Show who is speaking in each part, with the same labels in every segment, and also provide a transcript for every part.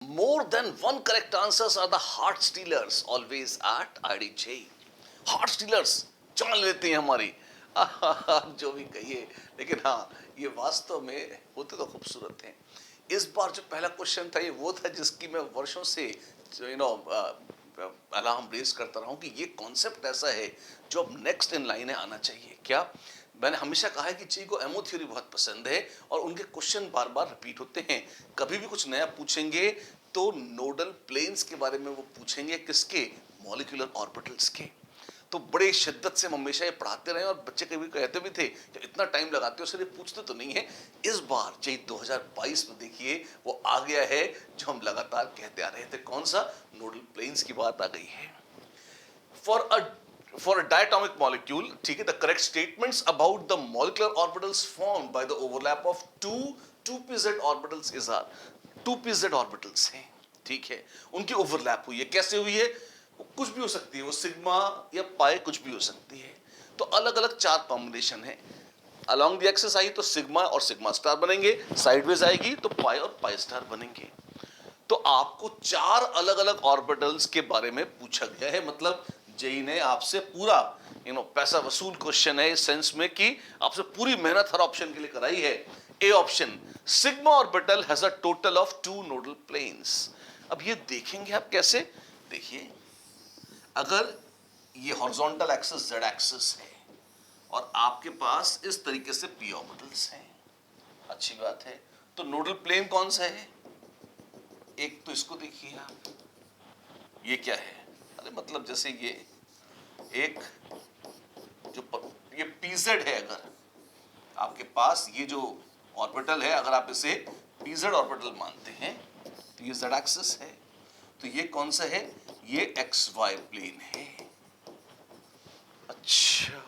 Speaker 1: More than one correct answers are the heart stealers always at IDJ. Heart stealers जान लेते हैं हमारी आप जो भी कहिए, लेकिन हाँ ये वास्तव में होते तो खूबसूरत हैं। इस बार जो पहला क्वेश्चन था ये वो था जिसकी मैं वर्षों से अलार्म रेज करता रहा हूँ कि ये कॉन्सेप्ट ऐसा है जो अब नेक्स्ट इन लाइन है आना चाहिए। क्या मैंने हमेशा कहा है कि जी को एमओ थ्योरी बहुत पसंद है और उनके क्वेश्चन बार बार रिपीट होते हैं। कभी भी कुछ नया पूछेंगे तो नोडल प्लेन्स के बारे में वो पूछेंगे, किसके? मॉलिक्यूलर ऑर्बिटल्स के। तो बड़े शिद्दत से हम हमेशा ये पढ़ाते रहे और बच्चे कभी कहते भी थे कि इतना टाइम लगाते हो सर, ये पूछते तो नहीं है। इस बार जी 2022 में देखिए वो आ गया है जो हम लगातार कहते आ रहे थे। कौन सा? नोडल प्लेन्स की बात आ गई है। For a diatomic molecule, ठीक है, the correct statements about the molecular orbitals formed by the overlap of two 2pz orbitals is are 2pz orbitals हैं, ठीक है, उनकी ओवरलैप हुई है। कैसे हुई है? कुछ भी हो सकती है, वो सिग्मा या पाई कुछ भी हो सकती है। तो अलग अलग चार कॉम्बिनेशन है। अलोंग द एक्सिस आई तो सिग्मा और सिग्मा स्टार बनेंगे, साइडवेज आएगी तो पाई और पाई स्टार बनेंगे। तो आपको चार अलग अलग ऑर्बिटल्स के बारे में पूछा गया है। मतलब जेई ने आपसे पूरा पैसा वसूल क्वेश्चन है इस सेंस में कि आपसे पूरी मेहनत हर ऑप्शन के लिए कराई है। A option, sigma orbital has a total of 2 nodal planes. अब ये देखेंगे आप कैसे? देखिए, अगर ये हॉरिजॉन्टल एक्सिस जेड एक्सिस है और आपके पास इस तरीके से पी ऑर्बिटल्स हैं, अच्छी बात है। तो नोडल प्लेन कौन सा है? एक तो इसको देखिए आप, ये क्या है? अरे मतलब जैसे ये एक ये पीजेड है, अगर आपके पास ये जो ऑर्बिटल है, अगर आप इसे पीजेड ऑर्बिटल मानते हैं तो ये जेड एक्सिस है। तो ये कौन सा है? ये एक्स वाई प्लेन है। अच्छा,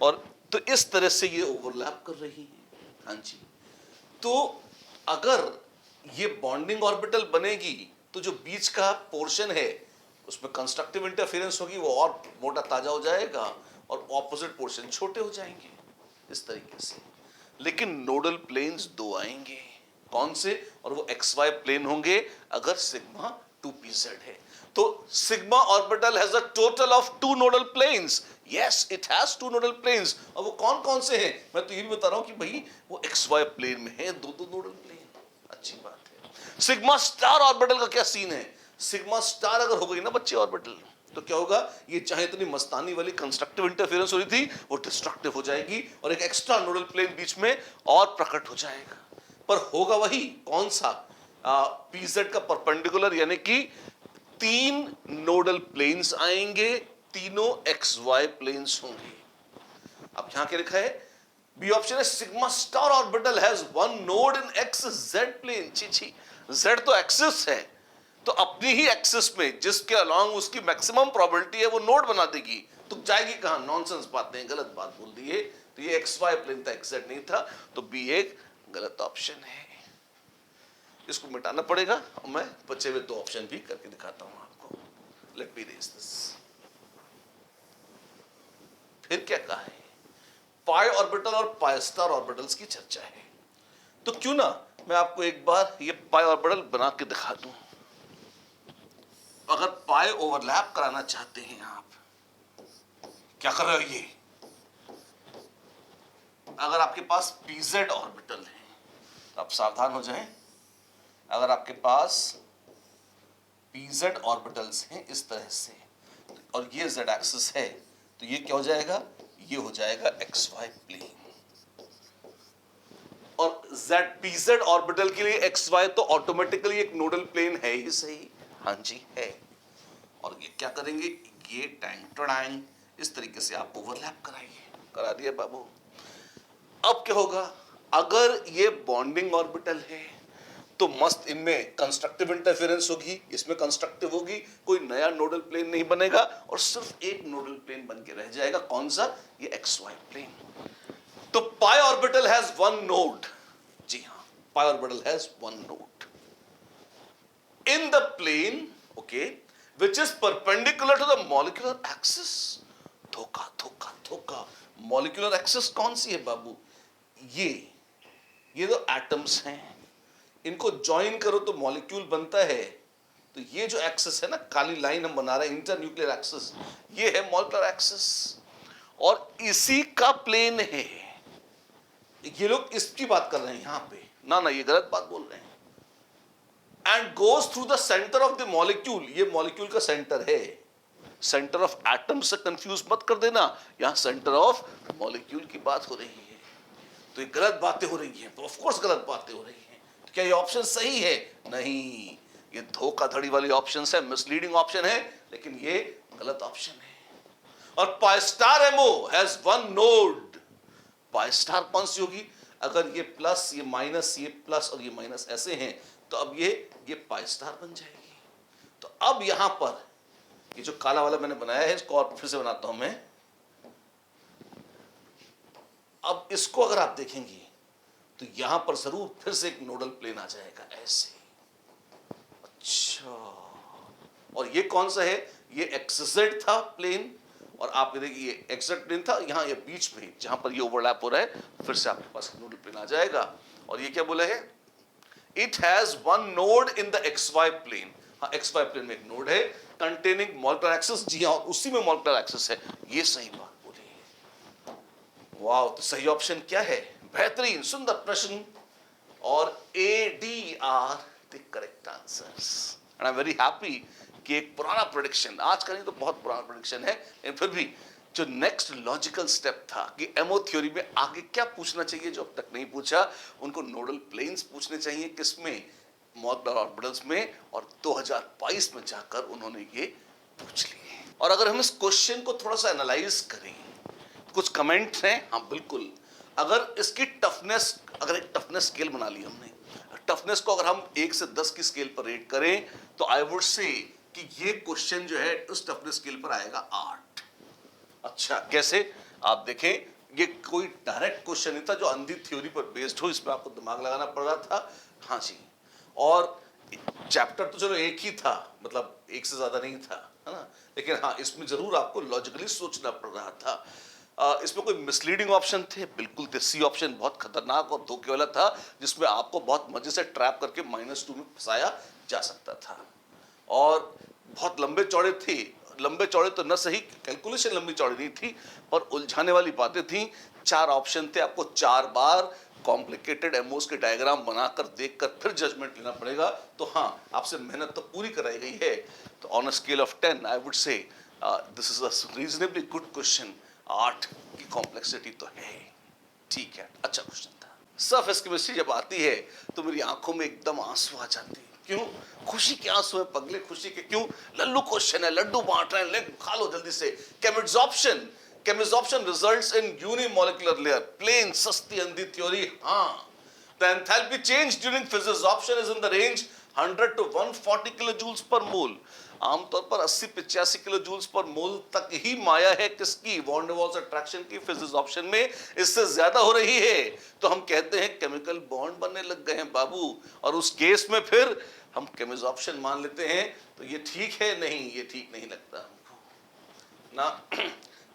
Speaker 1: और तो इस तरह से ये ओवरलैप कर रही है। हाँ जी। तो अगर ये बॉन्डिंग ऑर्बिटल बनेगी तो जो बीच का पोर्शन है उसमें कंस्ट्रक्टिव इंटरफेरेंस होगी, वो और मोटा ताजा हो जाएगा और ऑपोजिट पोर्शन छोटे हो जाएंगे इस तरीके से। लेकिन नोडल प्लेन्स दो आएंगे। कौन से? और वो एक्स वाई प्लेन होंगे अगर सिग्मा 2pz है। तो sigma orbital has a total of 2 nodal planes. Yes, it has 2 nodal planes. और वो कौन कौन से हैं? मैं तो ये भी बता रहा हूं कि भाई वो एक्स वाई प्लेन में है, दो नोडल प्लेन। अच्छी बात है। सिग्मा स्टार ऑर्बिटल का क्या सीन है? सिग्मा स्टार अगर हो गई ना बच्चे ऑर्बिटल, तो क्या होगा? ये चाहे इतनी मस्तानी वाली कंस्ट्रक्टिव इंटरफेरेंस हो रही थी वो डिस्ट्रक्टिव हो जाएगी और एक एक्स्ट्रा नोडल प्लेन बीच में और प्रकट हो जाएगा। पर होगा वही, कौन सा? पीजेड का परपेंडिकुलर, यानी कि 3 नोडल प्लेन्स आएंगे, तीनों एक्स वाई प्लेन्स होंगे। अब यहां क्या लिखा है? बी ऑप्शन है sigma star orbital has 1 node in x Z plane. छी, जेड तो एक्सिस है, तो अपनी ही एक्सिस में जिसके अलोंग उसकी मैक्सिमम प्रोबेबिलिटी है वो नोड बना देगी। तो जाएगी कहां? नॉनसेंस बातें, गलत बात बोल दी है। तो ये एक्स वाई प्लेन था, एक्स जेड नहीं था। तो बी एक गलत ऑप्शन है, इसको मिटाना पड़ेगा। और मैं बचे हुए 2 ऑप्शन भी करके दिखाता हूं आपको। Let me raise this. फिर क्या कहा है? पाई ऑर्बिटल और पाई स्टार ऑर्बिटल्स की चर्चा है। तो क्यों ना मैं आपको एक बार ये पाई ऑर्बिटल बना के दिखा दूं। अगर पाई ओवरलैप कराना चाहते हैं आप, क्या कर रहे हो? ये अगर आपके पास पीजेड ऑर्बिटल है तो आप सावधान हो जाएं। अगर आपके पास पीजेड ऑर्बिटल्स हैं इस तरह से और ये जेड एक्सिस है, तो ये क्या हो जाएगा? ये हो जाएगा एक्स वाई प्लेन। और जेड पीजेड ऑर्बिटल के लिए एक्स वाई तो ऑटोमेटिकली एक नोडल प्लेन है ही सही। हाँ जी है। और ये क्या करेंगे? ये टैंग टैंग इस तरीके से आप ओवरलैप कराइए। करा दिया बाबू। अब क्या होगा? अगर ये बॉन्डिंग ऑर्बिटल है तो मस्त इनमें कंस्ट्रक्टिव इंटरफेरेंस होगी, इसमें कंस्ट्रक्टिव होगी, कोई नया नोडल प्लेन नहीं बनेगा और सिर्फ एक नोडल प्लेन बन के रह जाएगा। कौन सा? ये एक्स वाई प्लेन। तो पाई ऑर्बिटल हैज 1 नोड। जी हां, pi orbital has 1 node in the plane, okay, which is perpendicular to the molecular axis। धोखा धोखा धोखा। मॉलिक्यूलर एक्सिस कौन सी है बाबू? ये दो एटम्स हैं, इनको ज्वाइन करो तो मॉलिक्यूल बनता है। तो ये जो एक्सिस है ना, काली लाइन हम बना रहे हैं, इंटर न्यूक्लियर एक्सिस, ये है मॉलिक्यूलर एक्सिस और इसी का प्लेन है। ये लोग इसकी बात कर रहे हैं यहां पे, ना ना ये गलत बात बोल रहे हैं। And goes through the centre of the molecule, ये मॉलिक्यूल का सेंटर है। सेंटर ऑफ एटम से कंफ्यूज मत कर देना, यहां सेंटर ऑफ मॉलिक्यूल की बात हो रही है। तो ये गलत बातें हो रही हैं, ऑफ कोर्स गलत बातें हो रही हैं। तो क्या ये ऑप्शन सही है? नहीं, ये धोखाधड़ी वाली ऑप्शन है, मिसलीडिंग ऑप्शन है, लेकिन ये गलत ऑप्शन है। और pi star MO has one node. Pi star कौन सी होगी? अगर ये प्लस, ये माइनस, ये प्लस और ये माइनस ऐसे हैं, तो अब ये पाई स्टार बन जाएगी। तो अब यहां पर ये जो काला वाला मैंने बनाया है, इसको और फिर से बनाता हूं मैं। अब इसको अगर आप देखेंगे तो यहां पर जरूर फिर से एक नोडल प्लेन आ जाएगा ऐसे। अच्छा, और ये कौन सा है? ये एक्सजेड था प्लेन, और आप देखिए ये एक्सजेड प्लेन था, यहां ये बीच में जहां पर ये ओवरलैप हो रहा है, फिर से आपके पास नोडल प्लेन आ जाएगा। और ये क्या बोला है? It has one node in the x Y plane. हाँ, एक्स वाई प्लेन में एक नोड है कंटेनिंग मॉलिक्यूलर एक्सिस। जी हाँ, उसी में मॉलिक्यूलर एक्सिस है। ये सही बात बोली है। वाह, तो सही ऑप्शन क्या है? बेहतरीन, सुंदर प्रश्न, और ADR the correct answers. And I am very happy कि एक पुराना प्रेडिक्शन, आज का नहीं तो बहुत पुराना प्रेडिक्शन है, लेकिन फिर भी जो नेक्स्ट लॉजिकल स्टेप था कि एमओ थ्योरी में आगे क्या पूछना चाहिए जो अब तक नहीं पूछा, उनको नोडल प्लेन्स पूछने चाहिए, किसमें? मॉलिक्यूलर ऑर्बिटल्स में। और 2022 में जाकर उन्होंने ये पूछ लिए। और अगर हम इस क्वेश्चन को थोड़ा सा एनालाइज करें, कुछ कमेंट्स हैं। हाँ बिल्कुल, अगर इसकी टफनेस, अगर एक टफनेस स्केल बना ली हमने, टफनेस को अगर हम 1 से 10 की स्केल पर रेट करें, तो आई वुड से कि ये क्वेश्चन जो है उस टफनेस स्केल पर आएगा 8। अच्छा, कैसे? आप देखें, ये कोई डायरेक्ट क्वेश्चन नहीं था जो अंधी थ्योरी पर बेस्ड हो, इसमें आपको दिमाग लगाना पड़ रहा था। हाँ जी, और चैप्टर तो चलो एक ही था, मतलब एक से ज्यादा नहीं था, है ना, लेकिन हाँ इसमें जरूर आपको लॉजिकली सोचना पड़ रहा था। इसमें कोई मिसलीडिंग ऑप्शन थे? बिल्कुल थे। सी ऑप्शन बहुत खतरनाक और धोखे वाला था, जिसमें आपको बहुत मजे से ट्रैप करके -2 में फंसाया जा सकता था। और बहुत लंबे चौड़े थे, लंबे चौड़े तो न सही, कैलकुलेशन लंबी चौड़ी नहीं थी, पर उलझाने वाली बातें थी। 4 ऑप्शन थे, आपको 4 बार कॉम्प्लिकेटेड एमओस के डायग्राम बनाकर देखकर फिर जजमेंट लेना पड़ेगा। तो हाँ, आपसे मेहनत तो पूरी कराई गई है। तो on a scale of 10 I would say this is a reasonably good question. 8 की कॉम्प्लेक्सिटी तो है, ठीक है, अच्छा क्वेश्चन था। सरफेस केमिस्ट्री जब आती है तो मेरी आंखों में एकदम आंसू आ जाते हैं। क्यों? खुशी के आंसू है पगले, खुशी के। क्यों? लल्लू क्वेश्चन है, लड्डू बांट रहे हैं, ले खा लो जल्दी से। Chemabsorption results in unimolecular layer, plain सस्ती अंधी थ्योरी। हाँ, the enthalpy change during physisorption is in the range 100 to 140 kilojoules per mole। आमतौर पर 80-85 किलोजूल्स पर मोल तक ही माया है किसकी? वॉन डर वाल्स अट्रैक्शन की। फिजिसॉर्प्शन में इससे ज्यादा हो रही है, तो हम कहते हैं केमिकल बॉन्ड बनने लग गए हैं बाबू। और उस केस में फिर हम केमिसॉर्प्शन मान लेते हैं। तो ये ठीक है? नहीं, ये ठीक नहीं लगता हमको ना।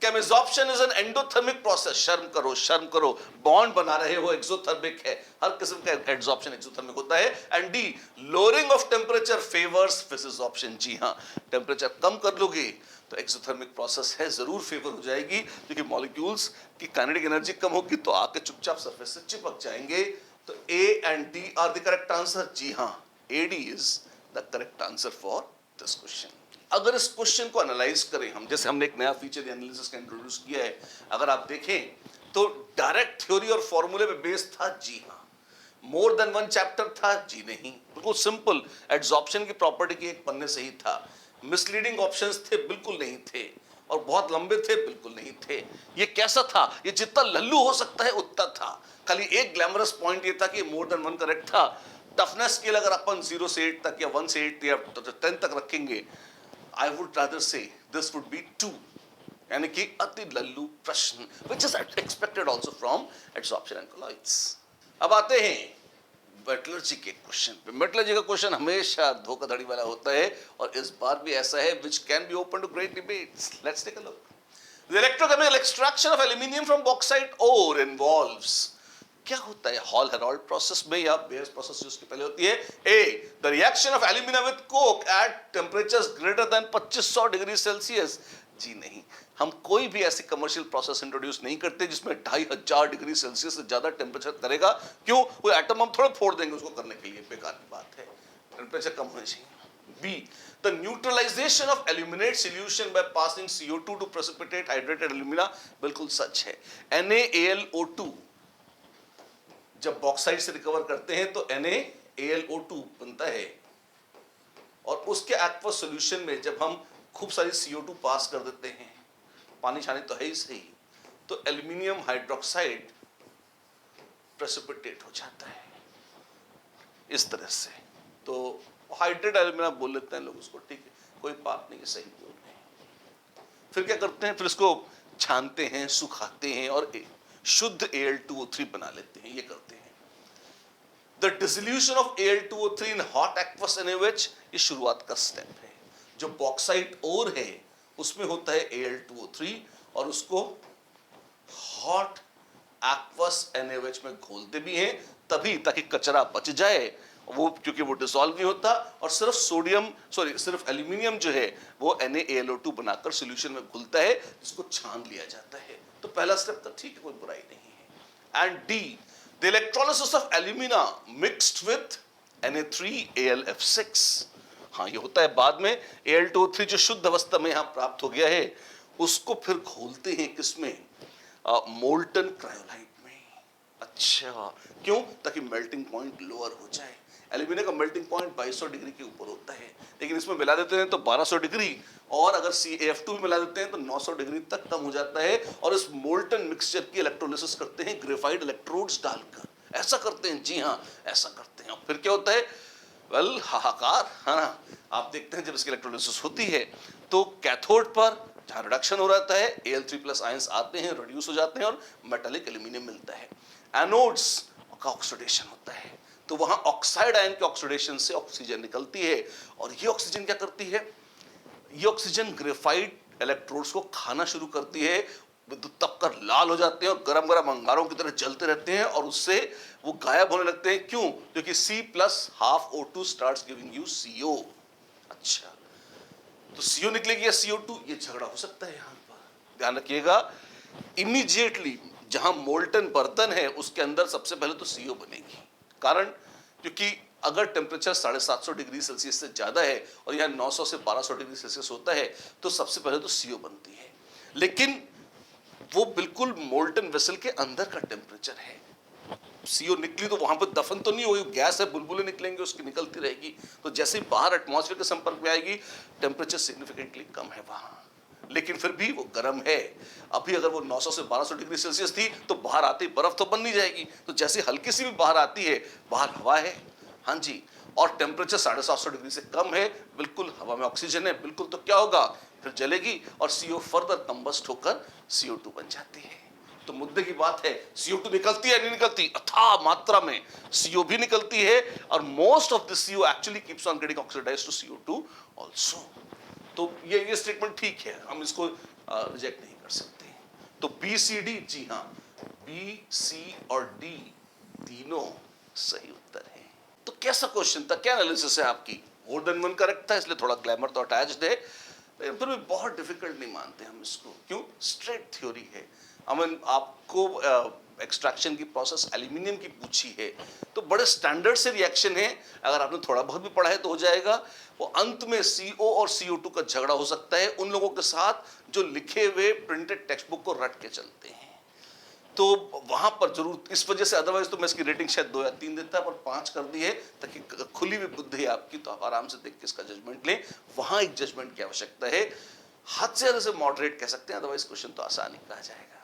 Speaker 1: Chemisorption is an endothermic process. शर्म करो, शर्म करो, बॉन्ड बना रहे हो, एक्सोथर्मिक है। हर किस्म का एडसॉर्प्शन एक्सोथर्मिक होता है। And D, lowering of temperature favours physisorption. जी हाँ, टेम्परेचर कम कर लोगे तो एक्सोथर्मिक प्रोसेस है, जरूर फेवर हो जाएगी, क्योंकि मॉलिक्यूल्स की काइनेटिक एनर्जी कम होगी तो आके चुपचाप सरफेस से चिपक जाएंगे। तो A and D are the correct answer. जी हाँ, AD is the correct answer for this question. अगर इस क्वेश्चन को एनालाइज करें हम, जैसे हमने एक नया फीचर एनालिसिस का इंट्रोड्यूस किया है, अगर आप देखें तो डायरेक्ट थ्योरी और फॉर्मूले पे बेस्ड था। जी हाँ, मोर देन वन चैप्टर था? जी नहीं, बिल्कुल सिंपल। एडसॉर्प्शन की प्रॉपर्टी के एक पन्ने से ही था। मिसलीडिंग ऑप्शंस थे? बिल्कुल नहीं थे। और बहुत लंबे थे? बिल्कुल नहीं थे। ये कैसा था? ये जितना लल्लू हो सकता है उतना था। खाली एक ग्लैमरस पॉइंट ये था कि मोर देन वन करेक्ट था। टफनेस स्केल अगर अपन 0 से 8 तक या 1 से 8 या 10 तक रखेंगे, I would rather say this would be 2, यानी कि अति लल्लू प्रश्न, which is expected also from adsorption and colloids। अब आते हैं मेटलर्जी के क्वेश्चन पे। मेटलर्जी का क्वेश्चन हमेशा धोखाधड़ी वाला होता है, और इस बार भी ऐसा है, which can be open to great debates। Let's take a look। The electrochemical extraction of aluminium from bauxite ore involves। क्या होता है हॉल हेराल्ड प्रोसेस में या बेयर्स प्रोसेस जो उसके पहले होती है? A, the reaction of alumina with coke at temperatures greater than 2500 degree Celsius. जी नहीं, हम कोई भी ऐसी कमर्शियल प्रोसेस इंट्रोड्यूस नहीं करते जिसमें 2500 डिग्री सेल्सियस से ज्यादा टेम्परेचर करेगा। क्यों? वो एटम हम थोड़ा फोड़ देंगे उसको करने के लिए, बेकार की बात है, टेम्परेचर कम होना चाहिए। B, the neutralization of aluminate solution by passing CO2 to precipitate hydrated alumina, बिल्कुल सच है। NaAlO2 जब बॉक्साइट से रिकवर करते हैं तो NaAlO2 बनता है, और उसके एक्वस सॉल्यूशन में जब हम खूब सारी CO2 पास कर देते हैं, पानी छानी तो है ही सही, तो एल्यूमिनियम हाइड्रोक्साइड प्रेसिपिटेट हो जाता है इस तरह से। तो हाइड्रेट एल्यूमिना बोल लेते हैं लोग उसको, ठीक है, कोई बात नहीं, सही बोल रहे हैं। फिर क्या करते हैं? फिर इसको छानते हैं, सुखाते हैं और शुद्ध Al2O3 बना लेते हैं, ये करते हैं। The dissolution of Al2O3 in hot aqueous NaOH, ये शुरुआत का स्टेप है। जो बॉक्साइट ओर है उसमें होता है Al2O3 और उसको हॉट एक्वस NaOH में घोलते भी हैं तभी, ताकि कचरा बच जाए, वो क्योंकि वो डिसॉल्व नहीं होता, और सिर्फ एल्यूमिनियम जो है वो NaAlO2 बनाकर सॉल्यूशन में घुलता है, जिसको छान लिया जाता है। तो पहला स्टेप तो ठीक है, कोई बुराई नहीं है। And D, the electrolysis of alumina mixed with Na3AlF6, हाँ ये होता है बाद में। Al2O3 जो शुद्ध अवस्था में यहाँ प्राप्त हो गया है उसको फिर घोलते हैं किसमें? मोल्टन क्रायोलाइट में। अच्छा, क्यों? ताकि मेल्टिंग पॉइंट लोअर हो जाए। एल्यूमिनियम का मेल्टिंग पॉइंट 2200 डिग्री के ऊपर होता है, लेकिन इसमें मिला देते हैं तो 1200 डिग्री, और अगर CaF2 में मिला देते हैं तो 900 डिग्री तक कम हो जाता है। और इस मोल्टन मिक्सचर की इलेक्ट्रोलिसिस करते हैं ग्रेफाइट इलेक्ट्रोड्स डालकर। ऐसा करते हैं, जी हाँ ऐसा करते हैं। और फिर क्या होता है? वेल, हाहाकार है ना। आप देखते हैं जब इसकी इलेक्ट्रोलिसिस होती है तो कैथोड पर जहाँ रिडक्शन हो रहता है Al3+ आयंस आते हैं, रिड्यूस हो जाते हैं और मेटालिक एल्यूमिनियम मिलता है। एनोड्स का ऑक्सीडेशन होता है, तो वहां ऑक्साइड आयन के ऑक्सीडेशन से ऑक्सीजन निकलती है, और ये ऑक्सीजन क्या करती है? ये ऑक्सीजन ग्रेफाइट इलेक्ट्रोड्स को खाना शुरू करती है, विद्युत तपकर लाल हो जाते हैं और गरम गरम अंगारों की तरह जलते रहते हैं, और उससे वो गायब होने लगते हैं। क्यों? क्योंकि C+½ starts giving you CO। अच्छा, तो CO निकलेगी या CO2, ये झगड़ा हो सकता है यहां पर, ध्यान रखिएगा। इमीडिएटली जहां मोल्टन बर्तन है उसके अंदर सबसे पहले तो CO बनेगी। कारण, क्योंकि अगर टेम्परेचर 750 डिग्री सेल्सियस से ज्यादा है और यह 900 से 1200 डिग्री सेल्सियस होता है, तो सबसे पहले तो CO बनती है। लेकिन वो बिल्कुल मोल्टन वेसल के अंदर का टेम्परेचर है। CO निकली तो वहां पर दफन तो नहीं हुई, गैस है, बुलबुलें निकलेंगे, उसकी निकलती रहेगी। तो जैसे ही बाहर एटमॉस्फेयर के संपर्क में आएगी, टेम्परेचर सिग्निफिकेंटली कम है वहां, लेकिन फिर भी वो गर्म है। अभी अगर वो 900 से 1200 डिग्री सेल्सियस थी तो बाहर आते ही बर्फ तो बन नहीं जाएगी। तो जैसे हल्की सी भी बाहर आती है, बाहर हवा है, हाँ जी, और टेम्परेचर 750 डिग्री से कम है, बिल्कुल हवा में ऑक्सीजन है, बिल्कुल, तो क्या होगा? फिर जलेगी और CO फर्दर कंबस्ट होकर CO2 बन जाती है। तो मुद्दे की बात है, CO2 निकलती है नहीं निकलती? अथाह मात्रा में CO भी निकलती है, और most of the CO actually keeps on getting oxidised to CO2 also. तो ये स्टेटमेंट ठीक है, हम इसको रिजेक्ट नहीं कर सकते। तो B, C, D, जी हाँ, B, C और D तीनों सही उत्तर है। तो कैसा क्वेश्चन था, क्या एनालिसिस है आपकी? मोर देन वन करेक्ट था, इसलिए थोड़ा ग्लैमर तो अटैच्ड है, लेकिन फिर भी बहुत डिफिकल्ट नहीं मानते हम इसको। क्यों? स्ट्रेट थ्योरी है। आपको एक्सट्रैक्शन की प्रोसेस एल्यूमिनियम की पूछी है तो बड़े स्टैंडर्ड से रिएक्शन है, अगर आपने थोड़ा बहुत भी पढ़ा है तो हो जाएगा। वो अंत में CO और CO2 का झगड़ा हो सकता है उन लोगों के साथ जो लिखे हुए प्रिंटेड टेक्स्ट बुक को रट के चलते हैं। तो वहां पर जरूर, इस वजह से, अदरवाइज तो मैं इसकी रेटिंग शायद 2 या 3 देता, पर 5 कर दी है, ताकि खुली हुई बुद्धि है आपकी, तो आप आराम से देख के इसका जजमेंट लें। वहां एक जजमेंट की आवश्यकता है, हद से ज्यादा से मॉडरेट कह सकते हैं, अदरवाइज क्वेश्चन तो आसान ही कहा जाएगा।